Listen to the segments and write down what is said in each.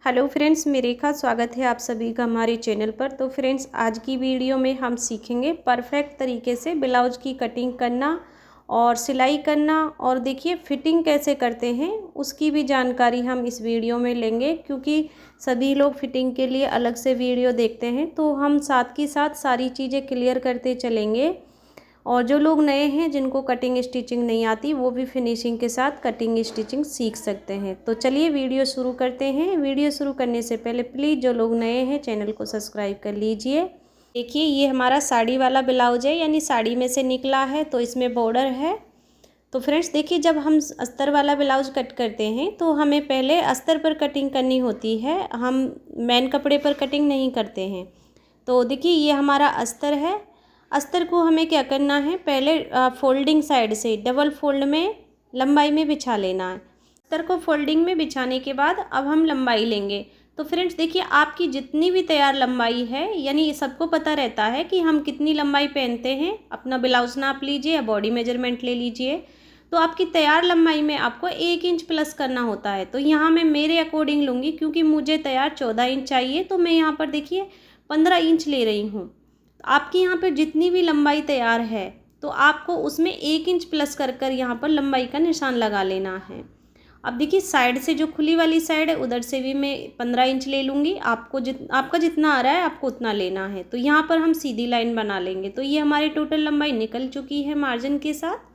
Hello friends, मैं रेखा स्वागत है आप सभी का हमारे चैनल पर। तो फ्रेंड्स, आज की वीडियो में हम सीखेंगे परफेक्ट तरीके से ब्लाउज की कटिंग करना और सिलाई करना, और देखिए फिटिंग कैसे करते हैं उसकी भी जानकारी हम इस वीडियो में लेंगे, क्योंकि सभी लोग फिटिंग के लिए अलग से वीडियो देखते हैं। तो हम साथ के साथ सारी चीज़ें क्लियर करते चलेंगे, और जो लोग नए हैं जिनको कटिंग स्टिचिंग नहीं आती वो भी फिनिशिंग के साथ कटिंग स्टिचिंग सीख सकते हैं। तो चलिए वीडियो शुरू करते हैं। वीडियो शुरू करने से पहले प्लीज़ जो लोग नए हैं चैनल को सब्सक्राइब कर लीजिए। देखिए, ये हमारा साड़ी वाला ब्लाउज है, यानी साड़ी में से निकला है, तो इसमें बॉर्डर है। तो फ्रेंड्स देखिए, जब हम अस्तर वाला ब्लाउज कट करते हैं तो हमें पहले अस्तर पर कटिंग करनी होती है, हम मेन कपड़े पर कटिंग नहीं करते हैं। तो देखिए, ये हमारा अस्तर है। अस्तर को हमें क्या करना है, पहले फोल्डिंग साइड से डबल फोल्ड में लंबाई में बिछा लेना है। अस्तर को फोल्डिंग में बिछाने के बाद अब हम लंबाई लेंगे। तो फ्रेंड्स देखिए, आपकी जितनी भी तैयार लंबाई है, यानी ये सबको पता रहता है कि हम कितनी लंबाई पहनते हैं। अपना ब्लाउज नाप लीजिए या बॉडी मेजरमेंट ले लीजिए। तो आपकी तैयार लंबाई में आपको 1 इंच प्लस करना होता है। तो यहाँ मैं मेरे अकॉर्डिंग लूँगी, क्योंकि मुझे तैयार 14 इंच चाहिए, तो मैं यहाँ पर देखिए 15 इंच ले रही हूँ। आपकी यहाँ पर जितनी भी लंबाई तैयार है तो आपको उसमें 1 इंच प्लस कर कर यहाँ पर लंबाई का निशान लगा लेना है। अब देखिए, साइड से जो खुली वाली साइड है उधर से भी मैं 15 इंच ले लूँगी। आपका जितना आ रहा है आपको उतना लेना है। तो यहाँ पर हम सीधी लाइन बना लेंगे। तो ये हमारी टोटल लंबाई निकल चुकी है मार्जिन के साथ।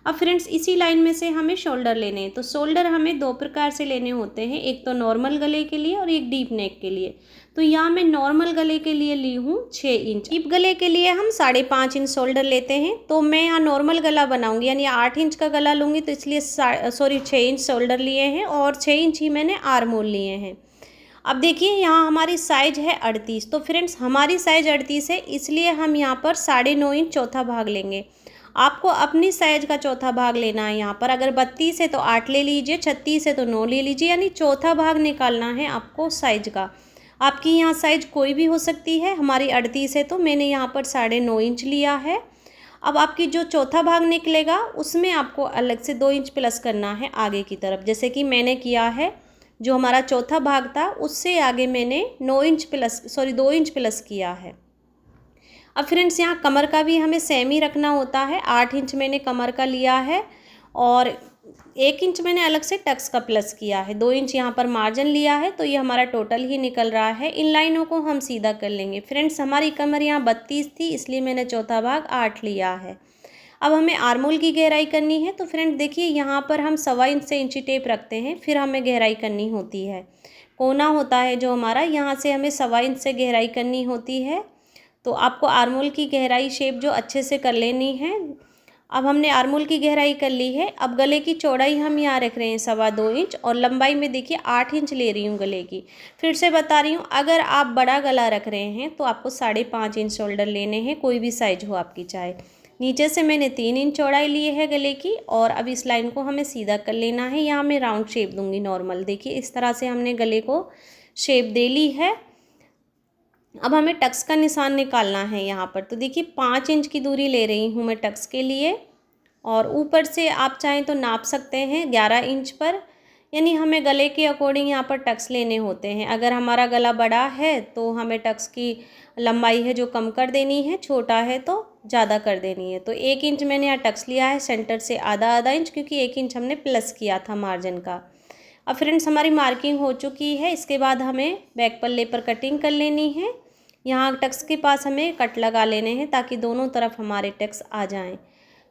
अब फ्रेंड्स, इसी लाइन में से हमें शोल्डर लेने हैं। तो शोल्डर हमें 2 प्रकार से लेने होते हैं, एक तो नॉर्मल गले के लिए और एक डीप नेक के लिए। तो यहाँ मैं नॉर्मल गले के लिए ली हूँ 6 इंच। डीप गले के लिए हम 5.5 इंच शोल्डर लेते हैं। तो मैं यहाँ नॉर्मल गला बनाऊंगी, यानी 8 इंच का गला लूँगी, तो इसलिए 6 इंच शोल्डर लिए हैं और 6 इंच ही मैंने आर्म होल लिए हैं। अब देखिए, यहाँ हमारी साइज़ है 38। तो फ्रेंड्स, हमारी साइज़ 38 है, इसलिए हम यहाँ पर 9.5 इंच चौथा भाग लेंगे। आपको अपनी साइज़ का चौथा भाग लेना है। यहाँ पर अगर 32 है तो 8 ले लीजिए, 36 है तो 9 ले लीजिए, यानी चौथा भाग निकालना है आपको साइज़ का। आपकी यहाँ साइज़ कोई भी हो सकती है। हमारी 38 है तो मैंने यहाँ पर 9.5 इंच लिया है। अब आपकी जो चौथा भाग निकलेगा उसमें आपको अलग से 2 इंच प्लस करना है आगे की तरफ, जैसे कि मैंने किया है। जो हमारा चौथा भाग था उससे आगे मैंने 2 इंच प्लस किया है। अब फ्रेंड्स, यहाँ कमर का भी हमें सेम ही रखना होता है। 8 इंच मैंने कमर का लिया है और 1 इंच मैंने अलग से टक्स का प्लस किया है। 2 इंच यहाँ पर मार्जिन लिया है, तो ये हमारा टोटल ही निकल रहा है। इन लाइनों को हम सीधा कर लेंगे। फ्रेंड्स, हमारी कमर यहाँ 32 थी, इसलिए मैंने चौथा भाग 8 लिया है। अब हमें आर्मोल की गहराई करनी है। तो फ्रेंड देखिए, यहाँ पर हम 1.25 इंच से इंची टेप रखते हैं, फिर हमें गहराई करनी होती है। कोना होता है जो हमारा, यहाँ से हमें 1.25 इंच से गहराई करनी होती है। तो आपको आर्मोल की गहराई शेप जो अच्छे से कर लेनी है। अब हमने आर्मोल की गहराई कर ली है। अब गले की चौड़ाई हम यहाँ रख रहे हैं 2.25 इंच, और लंबाई में देखिए 8 इंच ले रही हूँ गले की। फिर से बता रही हूँ, अगर आप बड़ा गला रख रहे हैं तो आपको 5.5 इंच शोल्डर लेने हैं, कोई भी साइज हो आपकी चाहे। नीचे से मैंने 3 इंच चौड़ाई ली है गले की, और अब इस लाइन को हमें सीधा कर लेना है। यहाँ मैं राउंड शेप दूंगी नॉर्मल। देखिए, इस तरह से हमने गले को शेप दे ली है। अब हमें टक्स का निशान निकालना है यहाँ पर। तो देखिए, 5 इंच की दूरी ले रही हूँ मैं टक्स के लिए, और ऊपर से आप चाहें तो नाप सकते हैं 11 इंच पर, यानी हमें गले के अकॉर्डिंग यहाँ पर टक्स लेने होते हैं। अगर हमारा गला बड़ा है तो हमें टक्स की लंबाई है जो कम कर देनी है, छोटा है तो ज़्यादा कर देनी है। तो 1 इंच मैंने यहाँ टक्स लिया है, सेंटर से आधा इंच, क्योंकि 1 इंच हमने प्लस किया था मार्जिन का। अब फ्रेंड्स, हमारी मार्किंग हो चुकी है। इसके बाद हमें बैक पल्ले पर कटिंग कर लेनी है। यहाँ टक्स के पास हमें कट लगा लेने हैं ताकि दोनों तरफ हमारे टक्स आ जाएं।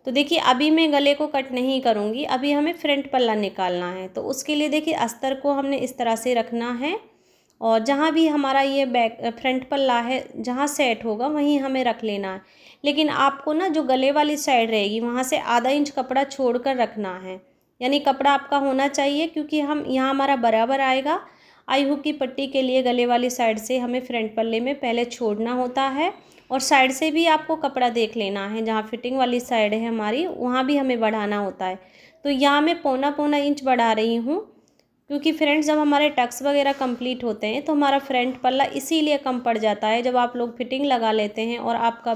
तो देखिए, अभी मैं गले को कट नहीं करूँगी, अभी हमें फ्रंट पल्ला निकालना है। तो उसके लिए देखिए, अस्तर को हमने इस तरह से रखना है, और जहाँ भी हमारा ये फ्रंट पल्ला है जहाँ सेट होगा वहीं हमें रख लेना है। लेकिन आपको ना जो गले वाली साइड रहेगी वहाँ से आधा इंच कपड़ा छोड़कर रखना है, यानी कपड़ा आपका होना चाहिए, क्योंकि हम यहाँ हमारा बराबर आएगा। आई हुक की पट्टी के लिए गले वाली साइड से हमें फ्रंट पल्ले में पहले छोड़ना होता है, और साइड से भी आपको कपड़ा देख लेना है। जहाँ फिटिंग वाली साइड है हमारी वहाँ भी हमें बढ़ाना होता है। तो यहाँ मैं पौना इंच बढ़ा रही हूँ, क्योंकि फ्रेंड्स जब हमारे टक्स वगैरह कंप्लीट होते हैं तो हमारा फ्रंट पल्ला इसीलिए कम पड़ जाता है। जब आप लोग फिटिंग लगा लेते हैं और आपका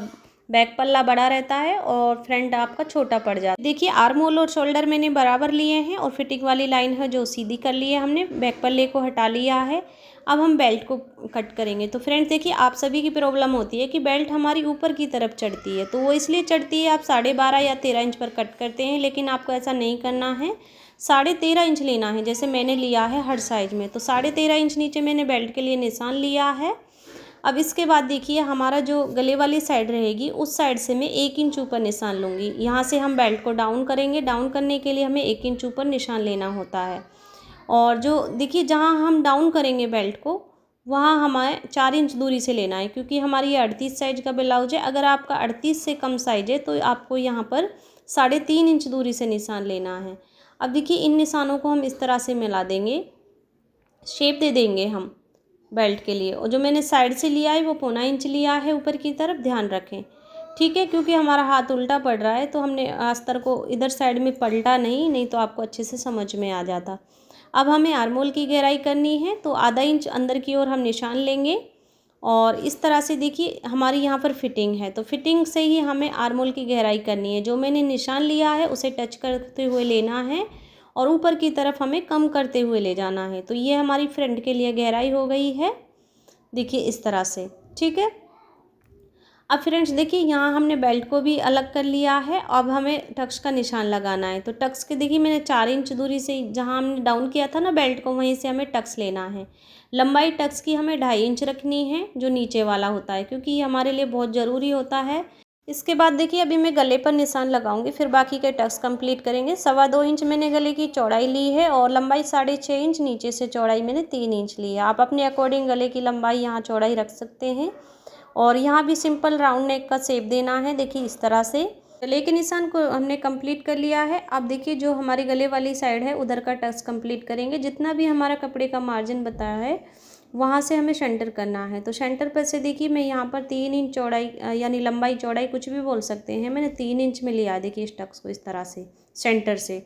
बैक पल्ला बड़ा रहता है और फ्रंट आपका छोटा पड़ जाता है। देखिए आर्म होल और शोल्डर मैंने बराबर लिए हैं और फिटिंग वाली लाइन है जो सीधी कर ली है हमने, बैक पल्ले को हटा लिया है। अब हम बेल्ट को कट करेंगे। तो फ्रेंड्स देखिए आप सभी की प्रॉब्लम होती है कि बेल्ट हमारी ऊपर की तरफ चढ़ती है, तो वो इसलिए चढ़ती है, आप 12.5 या 13 इंच पर कट करते हैं, लेकिन आपको ऐसा नहीं करना है। 13.5 इंच लेना है जैसे मैंने लिया है हर साइज में। तो 13.5 इंच नीचे मैंने बेल्ट के लिए निशान लिया है। अब इसके बाद देखिए हमारा जो गले वाली साइड रहेगी उस साइड से मैं 1 इंच ऊपर निशान लूँगी। यहाँ से हम बेल्ट को डाउन करेंगे। डाउन करने के लिए हमें 1 इंच ऊपर निशान लेना होता है। और जो देखिए जहाँ हम डाउन करेंगे बेल्ट को, वहाँ हमें 4 इंच दूरी से लेना है, क्योंकि हमारी ये 38 साइज का ब्लाउज है। अगर आपका 38 से कम साइज है तो आपको यहाँ पर 3.5 इंच दूरी से निशान लेना है। अब देखिए इन निशानों को हम इस तरह से मिला देंगे, शेप दे देंगे हम बेल्ट के लिए। और जो मैंने साइड से लिया है वो 0.25 इंच लिया है ऊपर की तरफ, ध्यान रखें, ठीक है। क्योंकि हमारा हाथ उल्टा पड़ रहा है तो हमने अस्तर को इधर साइड में पलटा नहीं तो आपको अच्छे से समझ में आ जाता। अब हमें आर्म होल की गहराई करनी है, तो आधा इंच अंदर की ओर हम निशान लेंगे और इस तरह से देखिए हमारी यहाँ पर फिटिंग है, तो फिटिंग से ही हमें आर्म होल की गहराई करनी है। जो मैंने निशान लिया है उसे टच करते हुए लेना है और ऊपर की तरफ हमें कम करते हुए ले जाना है। तो ये हमारी फ्रंट के लिए गहराई हो गई है, देखिए इस तरह से, ठीक है। अब फ्रेंड्स देखिए यहाँ हमने बेल्ट को भी अलग कर लिया है। अब हमें टक्स का निशान लगाना है। तो टक्स के देखिए मैंने 4 इंच दूरी से, जहाँ हमने डाउन किया था ना बेल्ट को, वहीं से हमें टक्स लेना है। लंबाई टक्स की हमें 2.5 इंच रखनी है, जो नीचे वाला होता है, क्योंकि ये हमारे लिए बहुत ज़रूरी होता है। इसके बाद देखिए अभी मैं गले पर निशान लगाऊंगी, फिर बाकी के टक्स कंप्लीट करेंगे। 2.25 इंच मैंने गले की चौड़ाई ली है और लंबाई 6.5 इंच, नीचे से चौड़ाई मैंने 3 इंच ली है। आप अपने अकॉर्डिंग गले की लंबाई यहाँ चौड़ाई रख सकते हैं। और यहाँ भी सिंपल राउंड नेक का शेप देना है, देखिए इस तरह से। गले के निशान को हमने कंप्लीट कर लिया है। अब देखिए जो हमारी गले वाली साइड है उधर का टक्स कंप्लीट करेंगे। जितना भी हमारा कपड़े का मार्जिन बताया है वहाँ से हमें सेंटर करना है। तो सेंटर पर से देखिए मैं यहाँ पर 3 इंच चौड़ाई, यानी लंबाई चौड़ाई कुछ भी बोल सकते हैं, मैंने 3 इंच में लिया है। देखिए इस टक्स को इस तरह से सेंटर से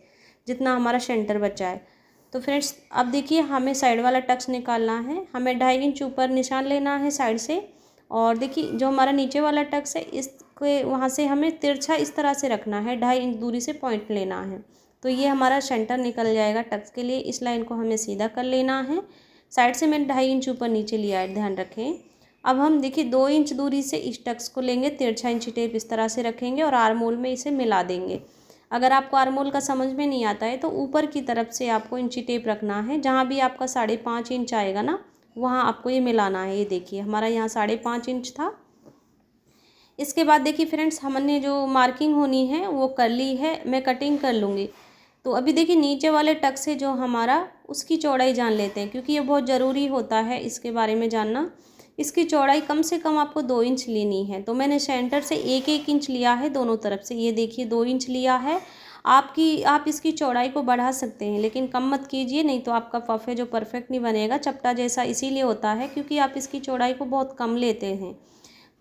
जितना हमारा सेंटर बचा है। तो फ्रेंड्स अब देखिए हमें साइड वाला टक्स निकालना है। हमें 2.5 इंच ऊपर निशान लेना है साइड से। और देखिए जो हमारा नीचे वाला टक्स है इसके वहाँ से हमें तिरछा इस तरह से रखना है, 2.5 इंच दूरी से पॉइंट लेना है। तो ये हमारा सेंटर निकल जाएगा टक्स के लिए। इस लाइन को हमें सीधा कर लेना है। साइड से मैंने 2.5 इंच ऊपर नीचे लिया है, ध्यान रखें। अब हम देखिए 2 इंच दूरी से इस टक्स को लेंगे, तिरछा इंची टेप इस तरह से रखेंगे और आर्म होल में इसे मिला देंगे। अगर आपको आर्म होल का समझ में नहीं आता है तो ऊपर की तरफ से आपको इंची टेप रखना है, जहाँ भी आपका 5.5 इंच आएगा ना वहाँ आपको ये मिलाना है। ये देखिए हमारा यहाँ 5.5 इंच था। इसके बाद देखिए फ्रेंड्स हमने जो मार्किंग होनी है वो कर ली है, मैं कटिंग कर लूँगी। तो अभी देखिए नीचे वाले टक से जो हमारा उसकी चौड़ाई जान लेते हैं, क्योंकि ये बहुत ज़रूरी होता है इसके बारे में जानना। इसकी चौड़ाई कम से कम आपको 2 इंच लेनी है। तो मैंने सेंटर से 1-1 इंच लिया है दोनों तरफ से, ये देखिए 2 इंच लिया है। आप इसकी चौड़ाई को बढ़ा सकते हैं, लेकिन कम मत कीजिए, नहीं तो आपका पफ है जो परफेक्ट नहीं बनेगा, चपटा जैसा इसीलिए होता है क्योंकि आप इसकी चौड़ाई को बहुत कम लेते हैं।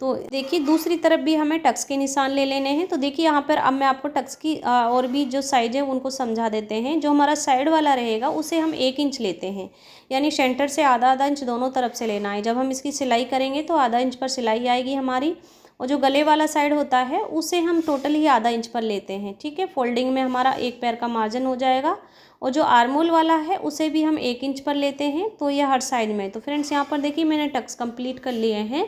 तो देखिए दूसरी तरफ भी हमें टक्स के निशान ले लेने हैं। तो देखिए यहाँ पर अब मैं आपको टक्स की और भी जो साइज है उनको समझा देते हैं। जो हमारा साइड वाला रहेगा उसे हम 1 इंच लेते हैं, यानी सेंटर से आधा इंच दोनों तरफ से लेना है। जब हम इसकी सिलाई करेंगे तो आधा इंच पर सिलाई आएगी हमारी, और जो गले वाला साइड होता है उसे हम टोटल ही आधा इंच पर लेते हैं, ठीक है। फोल्डिंग में हमारा 1 पैर का मार्जिन हो जाएगा। और जो आर्म होल वाला है उसे भी हम 1 इंच पर लेते हैं, तो यह हर साइड में। तो फ्रेंड्स यहाँ पर देखिए मैंने टक्स कंप्लीट कर लिए हैं।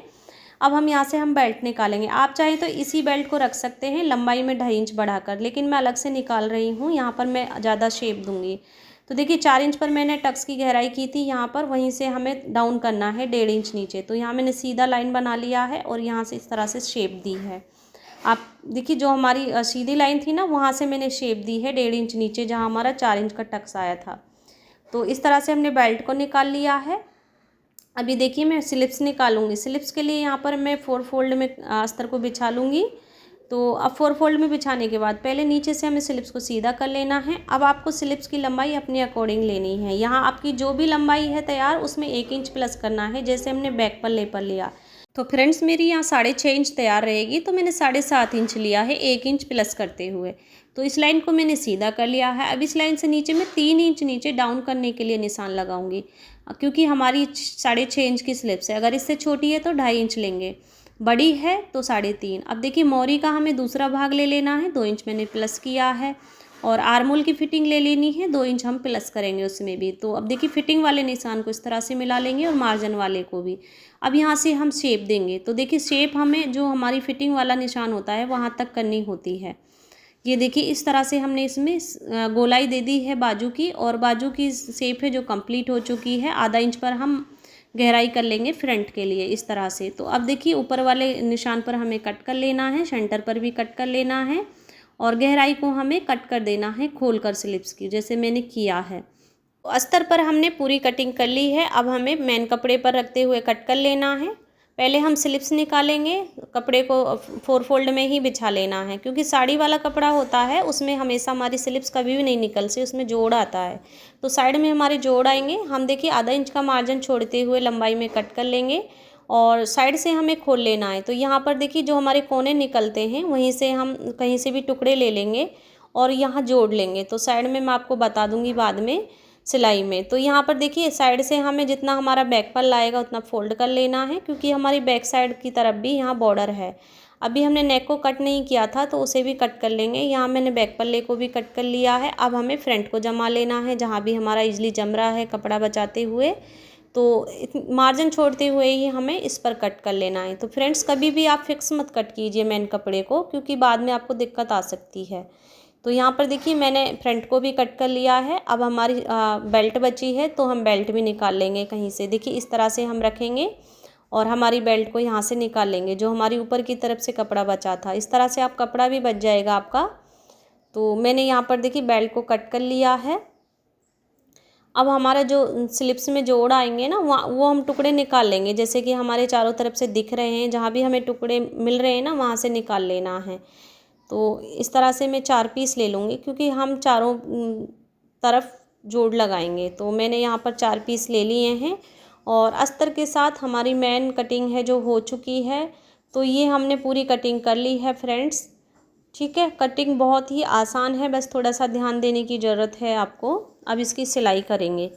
अब हम यहाँ से हम बेल्ट निकालेंगे। आप चाहें तो इसी बेल्ट को रख सकते हैं लंबाई में 2.5 इंच बढ़ाकर, लेकिन मैं अलग से निकाल रही हूँ, यहाँ पर मैं ज़्यादा शेप दूँगी। तो देखिए 4 इंच पर मैंने टक्स की गहराई की थी यहाँ पर, वहीं से हमें डाउन करना है 1.5 इंच नीचे। तो यहाँ मैंने सीधा लाइन बना लिया है और यहाँ से इस तरह से शेप दी है। आप देखिए जो हमारी सीधी लाइन थी ना वहाँ से मैंने शेप दी है 1.5 इंच नीचे, जहाँ हमारा 4 इंच का टक्स आया था। तो इस तरह से हमने बेल्ट को निकाल लिया है। अभी देखिए मैं स्लिप्स निकालूंगी। स्लिप्स के लिए यहाँ पर मैं 4 फोल्ड में अस्तर को बिछा लूँगी। तो अब 4 फोल्ड में बिछाने के बाद पहले नीचे से हमें स्लिप्स को सीधा कर लेना है। अब आपको स्लिप्स की लंबाई अपने अकॉर्डिंग लेनी है। यहाँ आपकी जो भी लंबाई है तैयार उसमें 1 इंच प्लस करना है, जैसे हमने बैक पल्ले पर लिया। तो फ्रेंड्स मेरी यहाँ 6.5 इंच तैयार रहेगी, तो मैंने 7.5 इंच लिया है 1 इंच प्लस करते हुए। तो इस लाइन को मैंने सीधा कर लिया है। अब इस लाइन से नीचे मैं 3 इंच नीचे डाउन करने के लिए निशान लगाऊंगी, क्योंकि हमारी 6.5 इंच की स्लिप्स है। अगर इससे छोटी है तो 2.5 इंच लेंगे। बड़ी है तो 3.5। अब देखिए मोरी का हमें दूसरा भाग ले लेना है, 2 इंच मैंने प्लस किया है, और आर्मोल की फिटिंग ले लेनी है, 2 इंच हम प्लस करेंगे उसमें भी। तो अब देखिए फिटिंग वाले निशान को इस तरह से मिला लेंगे और मार्जिन वाले को भी। अब यहाँ से हम शेप देंगे, तो देखिए शेप हमें जो हमारी फिटिंग वाला निशान होता है वहाँ तक करनी होती है। ये देखिए इस तरह से हमने इसमें गोलाई दे दी है बाजू की, और बाजू की शेप है जो कंप्लीट हो चुकी है। आधा इंच पर हम गहराई कर लेंगे फ्रंट के लिए इस तरह से। तो अब देखिए ऊपर वाले निशान पर हमें कट कर लेना है, सेंटर पर भी कट कर लेना है, और गहराई को हमें कट कर देना है खोल कर स्लिप्स की, जैसे मैंने किया है। तो अस्तर पर हमने पूरी कटिंग कर ली है। अब हमें मेन कपड़े पर रखते हुए कट कर लेना है। पहले हम स्लिप्स निकालेंगे, कपड़े को 4 फोल्ड में ही बिछा लेना है, क्योंकि साड़ी वाला कपड़ा होता है उसमें हमेशा हमारी स्लिप्स कभी भी नहीं निकल से, उसमें जोड़ आता है। तो साइड में हमारे जोड़ आएंगे, हम देखिए आधा इंच का मार्जिन छोड़ते हुए लंबाई में कट कर लेंगे, और साइड से हमें खोल लेना है। तो यहाँ पर देखिए जो हमारे कोने निकलते हैं वहीं से हम कहीं से भी टुकड़े ले लेंगे और यहाँ जोड़ लेंगे। तो साइड में मैं आपको बता दूँगी बाद में सिलाई में। तो यहाँ पर देखिए साइड से हमें जितना हमारा बैक पल्ला आएगा उतना फोल्ड कर लेना है, क्योंकि हमारी बैक साइड की तरफ भी यहाँ बॉर्डर है। अभी हमने नेक को कट नहीं किया था तो उसे भी कट कर लेंगे। यहाँ मैंने बैक पल्ले को भी कट कर लिया है। अब हमें फ्रंट को जमा लेना है, जहाँ भी हमारा इजली जम रहा है कपड़ा बचाते हुए, तो मार्जिन छोड़ते हुए ही हमें इस पर कट कर लेना है। तो फ्रेंड्स कभी भी आप फिक्स मत कट कीजिए मेन कपड़े को, क्योंकि बाद में आपको दिक्कत आ सकती है। तो यहाँ पर देखिए मैंने फ्रंट को भी कट कर लिया है। अब हमारी बेल्ट बची है तो हम बेल्ट भी निकाल लेंगे कहीं से। देखिए इस तरह से हम रखेंगे और हमारी बेल्ट को यहाँ से निकाल लेंगे, जो हमारी ऊपर की तरफ से कपड़ा बचा था। इस तरह से आप कपड़ा भी बच जाएगा आपका। तो मैंने यहाँ पर देखिए बेल्ट को कट कर लिया है। अब हमारा जो स्लिप्स में जोड़ आएंगे ना वो हम टुकड़े निकाल लेंगे, जैसे कि हमारे चारों तरफ से दिख रहे हैं, जहाँ भी हमें टुकड़े मिल रहे हैं ना वहाँ से निकाल लेना है। तो इस तरह से मैं 4 पीस ले लूँगी, क्योंकि हम चारों तरफ जोड़ लगाएंगे। तो मैंने यहाँ पर 4 पीस ले लिए हैं, और अस्तर के साथ हमारी मेन कटिंग है जो हो चुकी है। तो ये हमने पूरी कटिंग कर ली है फ्रेंड्स। ठीक है, कटिंग बहुत ही आसान है, बस थोड़ा सा ध्यान देने की ज़रूरत है आपको। अब इसकी सिलाई करेंगे।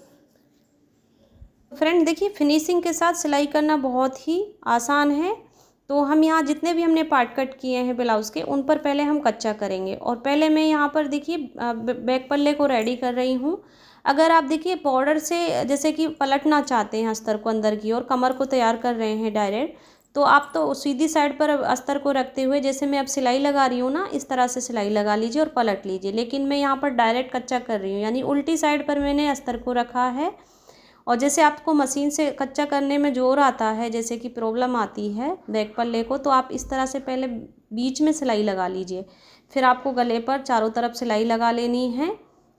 फ्रेंड देखिए फिनिशिंग के साथ सिलाई करना बहुत ही आसान है। तो हम यहाँ जितने भी हमने पार्ट कट किए हैं ब्लाउज़ के, उन पर पहले हम कच्चा करेंगे। और पहले मैं यहाँ पर देखिए बैक पल्ले को रेडी कर रही हूँ। अगर आप देखिए बॉर्डर से जैसे कि पलटना चाहते हैं अस्तर को अंदर की ओर, कमर को तैयार कर रहे हैं डायरेक्ट, तो आप तो सीधी साइड पर अस्तर को रखते हुए, जैसे मैं अब सिलाई लगा रही हूँ ना, इस तरह से सिलाई लगा लीजिए और पलट लीजिए। लेकिन मैं यहाँ पर डायरेक्ट कच्चा कर रही हूँ, यानी उल्टी साइड पर मैंने अस्तर को रखा है। और जैसे आपको मशीन से कच्चा करने में जोर आता है, जैसे कि प्रॉब्लम आती है बैक पल्ले को, तो आप इस तरह से पहले बीच में सिलाई लगा लीजिए, फिर आपको गले पर चारों तरफ सिलाई लगा लेनी है।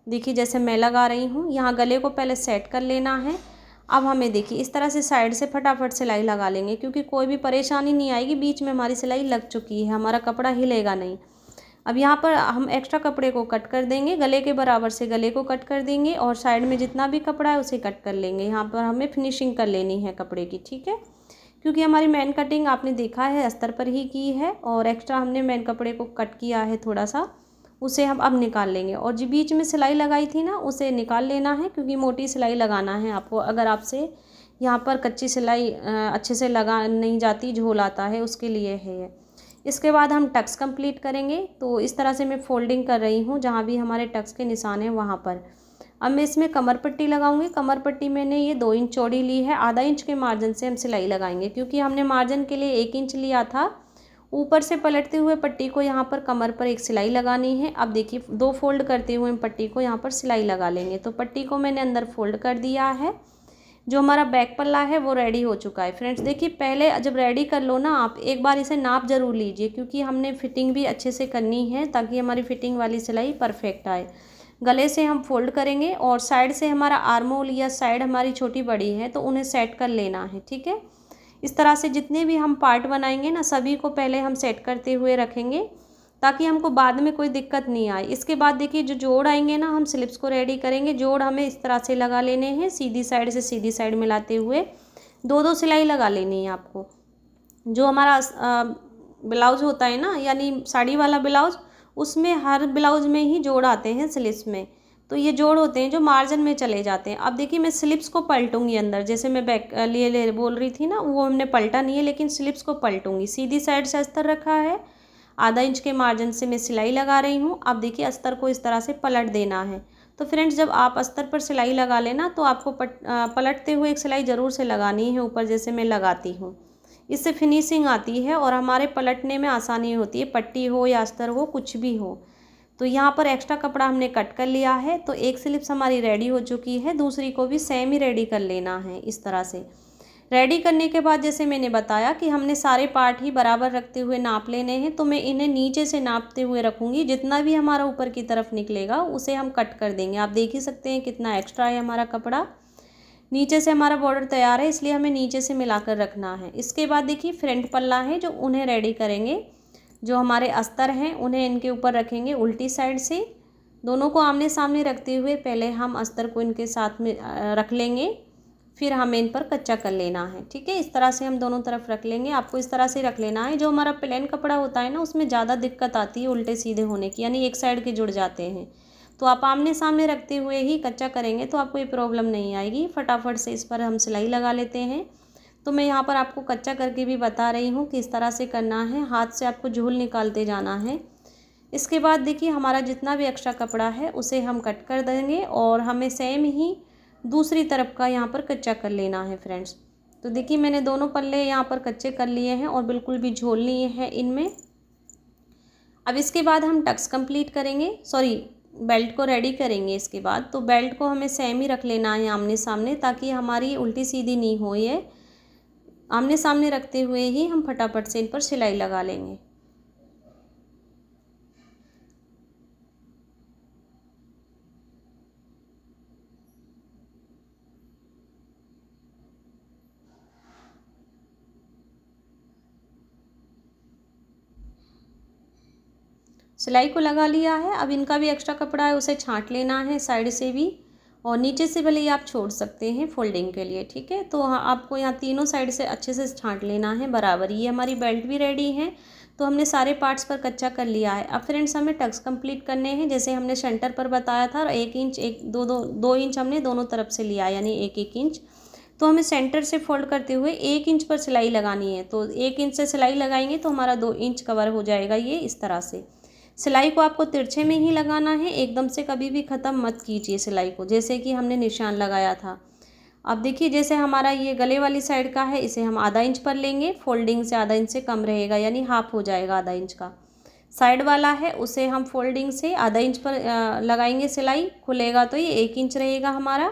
देखिए जैसे मैं लगा रही हूँ, यहाँ गले को पहले सेट कर लेना है। अब हमें देखिए इस तरह से साइड से फटाफट सिलाई लगा लेंगे, क्योंकि कोई भी परेशानी नहीं आएगी। बीच में हमारी सिलाई लग चुकी है, हमारा कपड़ा हिलेगा नहीं। अब यहाँ पर हम एक्स्ट्रा कपड़े को कट कर देंगे, गले के बराबर से गले को कट कर देंगे, और साइड में जितना भी कपड़ा है उसे कट कर लेंगे। यहाँ पर हमें फिनिशिंग कर लेनी है कपड़े की, ठीक है, क्योंकि हमारी मेन कटिंग आपने देखा है अस्तर पर ही की है, और एक्स्ट्रा हमने मेन कपड़े को कट किया है थोड़ा सा, उसे हम अब निकाल लेंगे। और जो बीच में सिलाई लगाई थी ना उसे निकाल लेना है, क्योंकि मोटी सिलाई लगाना है आपको। अगर आपसे यहाँ पर कच्ची सिलाई अच्छे से लगा नहीं जाती, झोल आता है, उसके लिए है ये। इसके बाद हम टक्स कंप्लीट करेंगे। तो इस तरह से मैं फोल्डिंग कर रही हूँ, जहाँ भी हमारे टक्स के निशान हैं वहाँ पर। अब मैं इसमें कमर पट्टी लगाऊंगी। कमर पट्टी मैंने ये 2 इंच चौड़ी ली है। आधा इंच के मार्जिन से हम सिलाई लगाएंगे, क्योंकि हमने मार्जिन के लिए 1 इंच लिया था। ऊपर से पलटते हुए पट्टी को यहाँ पर कमर पर एक सिलाई लगानी है। अब देखिए 2 फोल्ड करते हुए हम पट्टी को यहाँ पर सिलाई लगा लेंगे। तो पट्टी को मैंने अंदर फोल्ड कर दिया है। जो हमारा बैक पल्ला है वो रेडी हो चुका है। फ्रेंड्स देखिए पहले जब रेडी कर लो ना आप, एक बार इसे नाप ज़रूर लीजिए, क्योंकि हमने फिटिंग भी अच्छे से करनी है, ताकि हमारी फिटिंग वाली सिलाई परफेक्ट आए। गले से हम फोल्ड करेंगे, और साइड से हमारा आर्म होल या साइड हमारी छोटी बड़ी है तो उन्हें सेट कर लेना है, ठीक है। इस तरह से जितने भी हम पार्ट बनाएंगे ना, सभी को पहले हम सेट करते हुए रखेंगे, ताकि हमको बाद में कोई दिक्कत नहीं आए। इसके बाद देखिए जो जोड़ आएंगे ना, हम स्लिप्स को रेडी करेंगे। जोड़ हमें इस तरह से लगा लेने हैं, सीधी साइड से सीधी साइड मिलाते हुए 2-2 सिलाई लगा लेनी है आपको। जो हमारा ब्लाउज़ होता है ना, यानी साड़ी वाला ब्लाउज़, उसमें हर ब्लाउज़ में ही जोड़ आते हैं स्लिप्स में। तो ये जोड़ होते हैं जो मार्जिन में चले जाते हैं। अब देखिए मैं स्लिप्स को पलटूंगी अंदर, जैसे मैं बैक ले बोल रही थी ना, वो हमने पलटा नहीं है, लेकिन स्लिप्स को पलटूंगी। सीधी साइड से अस्तर रखा है, आधा इंच के मार्जिन से मैं सिलाई लगा रही हूँ। अब देखिए अस्तर को इस तरह से पलट देना है। तो फ्रेंड्स जब आप अस्तर पर सिलाई लगा लेना तो आपको पलटते हुए एक सिलाई ज़रूर से लगानी है ऊपर, जैसे मैं लगाती हूँ। इससे फिनिशिंग आती है और हमारे पलटने में आसानी होती है, पट्टी हो या अस्तर हो, कुछ भी हो। तो यहाँ पर एक्स्ट्रा कपड़ा हमने कट कर लिया है। तो एक स्लिप्स हमारी रेडी हो चुकी है, दूसरी को भी सेम ही रेडी कर लेना है। इस तरह से रेडी करने के बाद जैसे मैंने बताया कि हमने सारे पार्ट ही बराबर रखते हुए नाप लेने हैं। तो मैं इन्हें नीचे से नापते हुए रखूँगी, जितना भी हमारा ऊपर की तरफ निकलेगा उसे हम कट कर देंगे। आप देख ही सकते हैं कितना एक्स्ट्रा है हमारा कपड़ा। नीचे से हमारा बॉर्डर तैयार है, इसलिए हमें नीचे से मिलाकर रखना है। इसके बाद देखिए फ्रंट पल्ला है जो उन्हें रेडी करेंगे। जो हमारे अस्तर हैं उन्हें इनके ऊपर रखेंगे उल्टी साइड से। दोनों को आमने सामने रखते हुए पहले हम अस्तर को इनके साथ में रख लेंगे, फिर हमें इन पर कच्चा कर लेना है। ठीक है, इस तरह से हम दोनों तरफ रख लेंगे। आपको इस तरह से रख लेना है। जो हमारा प्लेन कपड़ा होता है ना, उसमें ज़्यादा दिक्कत आती है उल्टे सीधे होने की, यानी एक साइड के जुड़ जाते हैं। तो आप आमने सामने रखते हुए ही कच्चा करेंगे तो आपको ये प्रॉब्लम नहीं आएगी। फटाफट से इस पर हम सिलाई लगा लेते हैं। तो मैं यहाँ पर आपको कच्चा करके भी बता रही हूँ कि इस तरह से करना है, हाथ से आपको झूल निकालते जाना है। इसके बाद देखिए हमारा जितना भी एक्स्ट्रा कपड़ा है उसे हम कट कर देंगे और हमें सेम ही दूसरी तरफ का यहाँ पर कच्चा कर लेना है फ्रेंड्स। तो देखिए मैंने दोनों पल्ले यहाँ पर कच्चे कर लिए हैं और बिल्कुल भी झोल लिए हैं इनमें। अब इसके बाद हम टक्स कंप्लीट करेंगे, सॉरी बेल्ट को रेडी करेंगे। इसके बाद तो बेल्ट को हमें सेम ही रख लेना है आमने सामने, ताकि हमारी उल्टी सीधी नहीं हो। ये आमने सामने रखते हुए ही हम फटाफट से इन पर सिलाई लगा लेंगे। सिलाई को लगा लिया है। अब इनका भी एक्स्ट्रा कपड़ा है उसे छांट लेना है साइड से भी, और नीचे से भले ही आप छोड़ सकते हैं फोल्डिंग के लिए। ठीक है, तो आपको यहाँ तीनों साइड से अच्छे से छांट लेना है बराबर। ये हमारी बेल्ट भी रेडी है, तो हमने सारे पार्ट्स पर कच्चा कर लिया है। अब फ्रेंड्स हमें टक्स कंप्लीट करने हैं, जैसे हमने सेंटर पर बताया था। और 1 इंच 2 इंच हमने दोनों तरफ से लिया, यानी 1 इंच। तो हमें सेंटर से फोल्ड करते हुए 1 इंच पर सिलाई लगानी है। तो 1 इंच से सिलाई लगाएंगे तो हमारा 2 इंच कवर हो जाएगा। ये इस तरह से सिलाई को आपको तिरछे में ही लगाना है, एकदम से कभी भी ख़त्म मत कीजिए सिलाई को, जैसे कि हमने निशान लगाया था। अब देखिए जैसे हमारा ये गले वाली साइड का है, इसे हम आधा इंच पर लेंगे। फोल्डिंग से आधा इंच से कम रहेगा, यानी हाफ हो जाएगा आधा इंच का। साइड वाला है उसे हम फोल्डिंग से आधा इंच पर लगाएंगे सिलाई, खुलेगा तो ये 1 इंच रहेगा हमारा।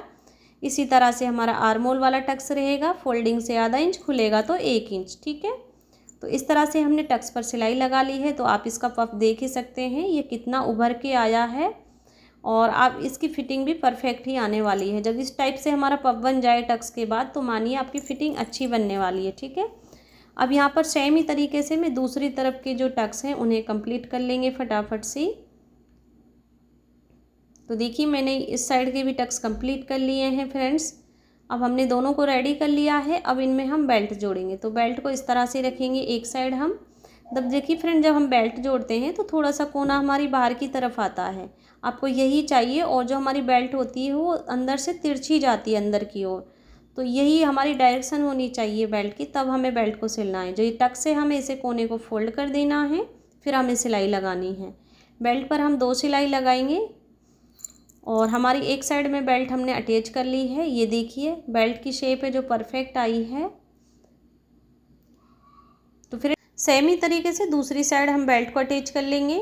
इसी तरह से हमारा आर्मोल वाला टक्स रहेगा, फोल्डिंग से आधा इंच, खुलेगा तो 1 इंच। ठीक है, तो इस तरह से हमने टक्स पर सिलाई लगा ली है। तो आप इसका पफ देख ही सकते हैं ये कितना उभर के आया है, और आप इसकी फ़िटिंग भी परफेक्ट ही आने वाली है। जब इस टाइप से हमारा पफ बन जाए टक्स के बाद, तो मानिए आपकी फ़िटिंग अच्छी बनने वाली है। ठीक है, अब यहाँ पर सेम ही तरीके से मैं दूसरी तरफ के जो टक्स हैं उन्हें कंप्लीट कर लेंगे फटाफट से। तो देखिए मैंने इस साइड के भी टक्स कंप्लीट कर लिए हैं फ्रेंड्स। अब हमने दोनों को रेडी कर लिया है। अब इनमें हम बेल्ट जोड़ेंगे। तो बेल्ट को इस तरह से रखेंगे एक साइड हम। तब देखिए फ्रेंड जब हम बेल्ट जोड़ते हैं तो थोड़ा सा कोना हमारी बाहर की तरफ आता है, आपको यही चाहिए। और जो हमारी बेल्ट होती है वो अंदर से तिरछी जाती है अंदर की ओर, तो यही हमारी डायरेक्शन होनी चाहिए बेल्ट की, तब हमें बेल्ट को सिलना है। जो ये टक से हमें इसे कोने को फोल्ड कर देना है, फिर हमें सिलाई लगानी है। बेल्ट पर हम 2 सिलाई लगाएंगे और हमारी एक साइड में बेल्ट हमने अटैच कर ली है। ये देखिए बेल्ट की शेप है जो परफेक्ट आई है। तो फिर सेम ही तरीके से दूसरी साइड हम बेल्ट को अटैच कर लेंगे।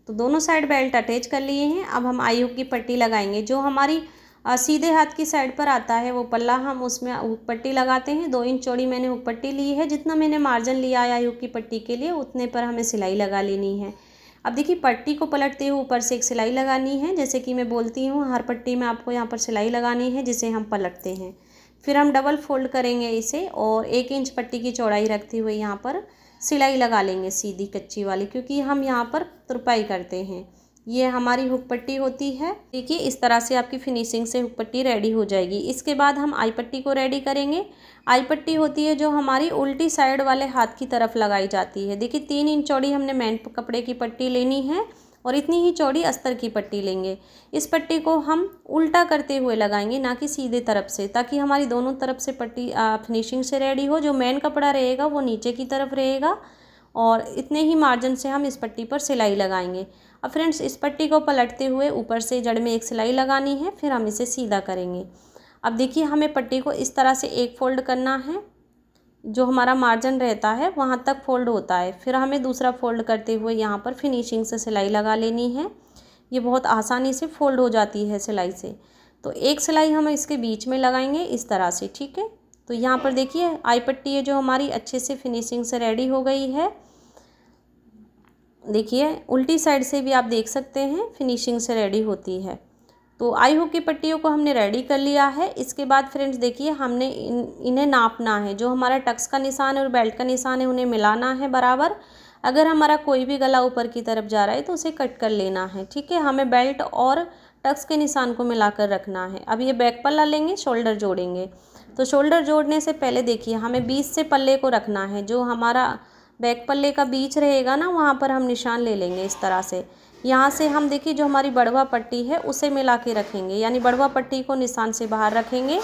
तो दोनों साइड बेल्ट अटैच कर लिए हैं। अब हम आई हुक की पट्टी लगाएंगे। जो हमारी सीधे हाथ की साइड पर आता है वो पल्ला, हम उसमें हुक पट्टी लगाते हैं। 2 इंच चौड़ी मैंने हुक पट्टी ली है। जितना मैंने मार्जिन लिया है आई हुक की पट्टी के लिए, उतने पर हमें सिलाई लगा लेनी है। अब देखिए पट्टी को पलटते हुए ऊपर से एक सिलाई लगानी है। जैसे कि मैं बोलती हूँ हर पट्टी में आपको यहाँ पर सिलाई लगानी है, जिसे हम पलटते हैं। फिर हम डबल फोल्ड करेंगे इसे और 1 इंच पट्टी की चौड़ाई रखते हुए यहाँ पर सिलाई लगा लेंगे सीधी कच्ची वाली, क्योंकि हम यहाँ पर तुरपाई करते हैं। ये हमारी हुक पट्टी होती है। देखिए इस तरह से आपकी फिनिशिंग से हुक पट्टी रेडी हो जाएगी। इसके बाद हम आई पट्टी को रेडी करेंगे। आई पट्टी होती है जो हमारी उल्टी साइड वाले हाथ की तरफ लगाई जाती है। देखिए 3 इंच चौड़ी हमने मेन कपड़े की पट्टी लेनी है और इतनी ही चौड़ी अस्तर की पट्टी लेंगे। इस पट्टी को हम उल्टा करते हुए लगाएंगे, ना कि सीधे तरफ से, ताकि हमारी दोनों तरफ से पट्टी फिनिशिंग से रेडी हो। जो मेन कपड़ा रहेगा वो नीचे की तरफ रहेगा और इतने ही मार्जिन से हम इस पट्टी पर सिलाई लगाएंगे। अब फ्रेंड्स इस पट्टी को पलटते हुए ऊपर से जड़ में एक सिलाई लगानी है, फिर हम इसे सीधा करेंगे। अब देखिए हमें पट्टी को इस तरह से एक फ़ोल्ड करना है, जो हमारा मार्जिन रहता है वहाँ तक फ़ोल्ड होता है। फिर हमें दूसरा फ़ोल्ड करते हुए यहाँ पर फिनिशिंग से सिलाई लगा लेनी है। ये बहुत आसानी से फ़ोल्ड हो जाती है सिलाई से। तो एक सिलाई हम इसके बीच में लगाएंगे इस तरह से, ठीक है। तो यहाँ पर देखिए आई पट्टी है जो हमारी अच्छे से फिनिशिंग से रेडी हो गई है। देखिए उल्टी साइड से भी आप देख सकते हैं फिनिशिंग से रेडी होती है। तो आई हुक की पट्टियों को हमने रेडी कर लिया है। इसके बाद फ्रेंड्स देखिए हमने इन्हें नापना है। जो हमारा टक्स का निशान है और बेल्ट का निशान है उन्हें मिलाना है बराबर। अगर हमारा कोई भी गला ऊपर की तरफ जा रहा है तो उसे कट कर लेना है, ठीक है। हमें बेल्ट और टक्स के निशान को मिलाकर रखना है। अब ये बैक पल्ला लेंगे, शोल्डर जोड़ेंगे। तो शोल्डर जोड़ने से पहले देखिए हमें बीच से पल्ले को रखना है। जो हमारा बैक पल्ले का बीच रहेगा ना, वहाँ पर हम निशान ले लेंगे इस तरह से। यहाँ से हम देखिए जो हमारी बढ़वा पट्टी है उसे मिला के रखेंगे, यानी बढ़वा पट्टी को निशान से बाहर रखेंगे।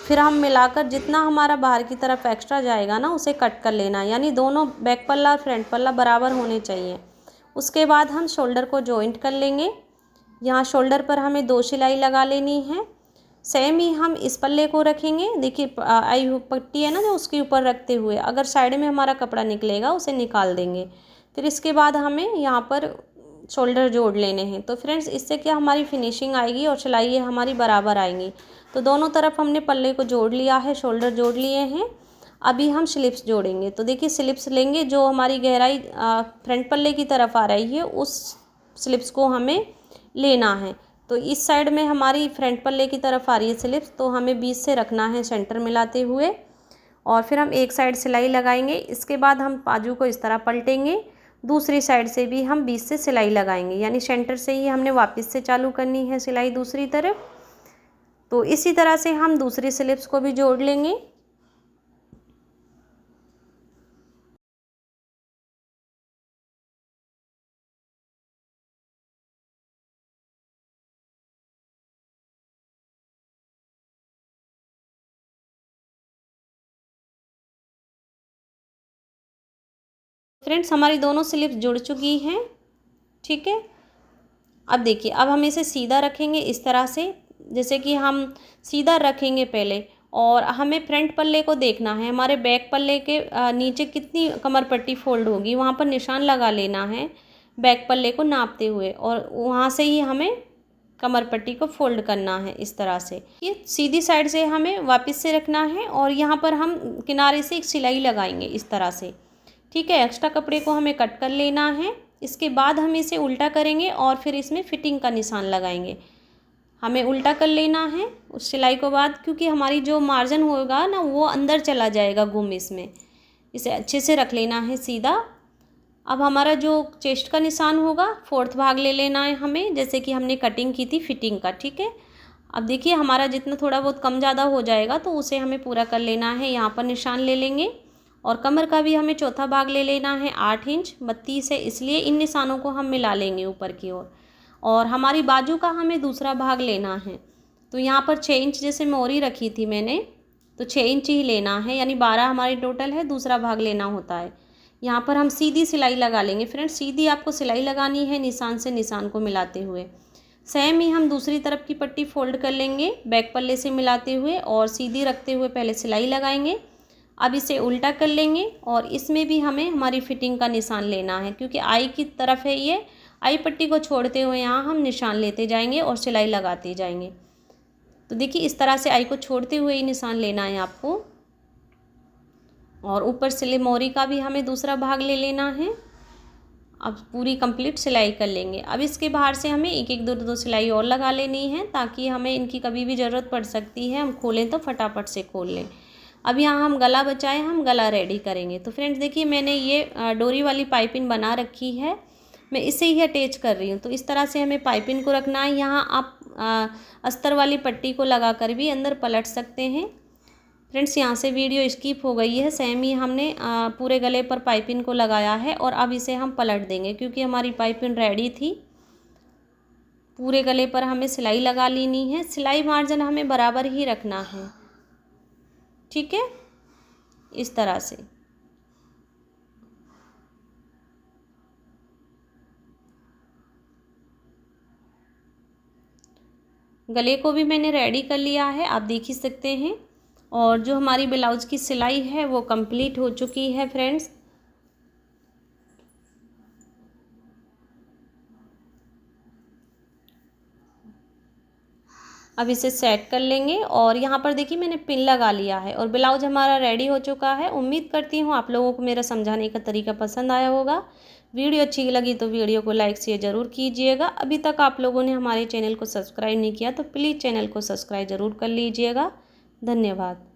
फिर हम मिलाकर जितना हमारा बाहर की तरफ एक्स्ट्रा जाएगा ना उसे कट कर लेना, यानी दोनों बैक पल्ला और फ्रंट पल्ला बराबर होने चाहिए। उसके बाद हम शोल्डर को जॉइंट कर लेंगे। यहाँ शोल्डर पर हमें 2 सिलाई लगा लेनी है। सेम ही हम इस पल्ले को रखेंगे। देखिए आई हुक पट्टी है ना जो उसके ऊपर रखते हुए अगर साइड में हमारा कपड़ा निकलेगा उसे निकाल देंगे। फिर इसके बाद हमें यहाँ पर शोल्डर जोड़ लेने हैं। तो फ्रेंड्स इससे क्या हमारी फिनिशिंग आएगी और सिलाई हमारी बराबर आएंगी। तो दोनों तरफ हमने पल्ले को जोड़ लिया है, शोल्डर जोड़ लिए हैं। अभी हम स्लिप्स जोड़ेंगे। तो देखिए स्लिप्स लेंगे, जो हमारी गहराई फ्रंट पल्ले की तरफ आ रही है उस स्लिप्स को हमें लेना है। तो इस साइड में हमारी फ्रंट पल्ले की तरफ आ रही है स्लिप्स, तो हमें बीच से रखना है सेंटर मिलाते हुए और फिर हम एक साइड सिलाई लगाएंगे। इसके बाद हम बाजू को इस तरह पलटेंगे, दूसरी साइड से भी हम बीच से सिलाई लगाएंगे, यानी सेंटर से ही हमने वापस से चालू करनी है सिलाई दूसरी तरफ। तो इसी तरह से हम दूसरी स्लिप्स को भी जोड़ लेंगे। फ्रेंड्स हमारी दोनों स्लिप्स जुड़ चुकी हैं, ठीक है। अब देखिए अब हम इसे सीधा रखेंगे इस तरह से, जैसे कि हम सीधा रखेंगे पहले, और हमें फ्रंट पल्ले को देखना है। हमारे बैक पल्ले के नीचे कितनी कमर पट्टी फोल्ड होगी वहाँ पर निशान लगा लेना है बैक पल्ले को नापते हुए, और वहाँ से ही हमें कमर पट्टी को फोल्ड करना है इस तरह से। ये सीधी साइड से हमें वापस से रखना है और यहाँ पर हम किनारे से एक सिलाई लगाएंगे इस तरह से, ठीक है। एक्स्ट्रा कपड़े को हमें कट कर लेना है। इसके बाद हम इसे उल्टा करेंगे और फिर इसमें फिटिंग का निशान लगाएंगे। हमें उल्टा कर लेना है उस सिलाई को बाद, क्योंकि हमारी जो मार्जिन होगा ना वो अंदर चला जाएगा गुम इसमें। इसे अच्छे से रख लेना है सीधा। अब हमारा जो चेस्ट का निशान होगा 4th भाग ले लेना है हमें, जैसे कि हमने कटिंग की थी फिटिंग का, ठीक है। अब देखिए हमारा जितना थोड़ा बहुत कम ज़्यादा हो जाएगा तो उसे हमें पूरा कर लेना है। यहाँ पर निशान ले लेंगे और कमर का भी हमें 4था भाग ले लेना है। 8 इंच 32 है, इसलिए इन निशानों को हम मिला लेंगे ऊपर की ओर। और हमारी बाजू का हमें दूसरा भाग लेना है। तो यहाँ पर 6 इंच जैसे मोरी रखी थी मैंने, तो 6 इंच ही लेना है, यानी 12 हमारी टोटल है, दूसरा भाग लेना होता है। यहाँ पर हम सीधी सिलाई लगा लेंगे। फ्रेंड्स सीधी आपको सिलाई लगानी है निशान से निशान को मिलाते हुए। सेम ही हम दूसरी तरफ की पट्टी फोल्ड कर लेंगे बैक पल्ले से मिलाते हुए और सीधी रखते हुए पहले सिलाई लगाएंगे। अब इसे उल्टा कर लेंगे और इसमें भी हमें हमारी फिटिंग का निशान लेना है, क्योंकि आई की तरफ है ये। आई पट्टी को छोड़ते हुए यहाँ हम निशान लेते जाएंगे और सिलाई लगाते जाएंगे। तो देखिए इस तरह से आई को छोड़ते हुए ही निशान लेना है आपको। और ऊपर सिले मोरी का भी हमें दूसरा भाग ले लेना है। अब पूरी कंप्लीट सिलाई कर लेंगे। अब इसके बाहर से हमें एक एक दो सिलाई और लगा लेनी है, ताकि हमें इनकी कभी भी ज़रूरत पड़ सकती है, हम खोलें तो फटाफट से खोल लें। अब यहाँ हम गला बचाएं, हम गला रेडी करेंगे। तो फ्रेंड्स देखिए मैंने ये डोरी वाली पाइपिंग बना रखी है। मैं इसे ही अटैच कर रही हूँ। तो इस तरह से हमें पाइपिंग को रखना है। यहाँ आप अस्तर वाली पट्टी को लगा कर भी अंदर पलट सकते हैं। फ्रेंड्स, यहाँ से वीडियो स्किप हो गई है। सेम ही हमने पूरे गले पर पाइपिंग को लगाया है और अब इसे हम पलट देंगे क्योंकि हमारी पाइपिंग रेडी थी। पूरे गले पर हमें सिलाई लगा लेनी है। सिलाई मार्जिन हमें बराबर ही रखना है, ठीक है, इस तरह से। गले को भी मैंने रेडी कर लिया है, आप देख ही सकते हैं। और जो हमारी ब्लाउज की सिलाई है वो कंप्लीट हो चुकी है फ्रेंड्स। अब इसे सेट कर लेंगे और यहाँ पर देखिए मैंने पिन लगा लिया है और ब्लाउज हमारा रेडी हो चुका है। उम्मीद करती हूँ आप लोगों को मेरा समझाने का तरीका पसंद आया होगा। वीडियो अच्छी लगी तो वीडियो को लाइक शेयर ज़रूर कीजिएगा। अभी तक आप लोगों ने हमारे चैनल को सब्सक्राइब नहीं किया तो प्लीज़ चैनल को सब्सक्राइब ज़रूर कर लीजिएगा। धन्यवाद।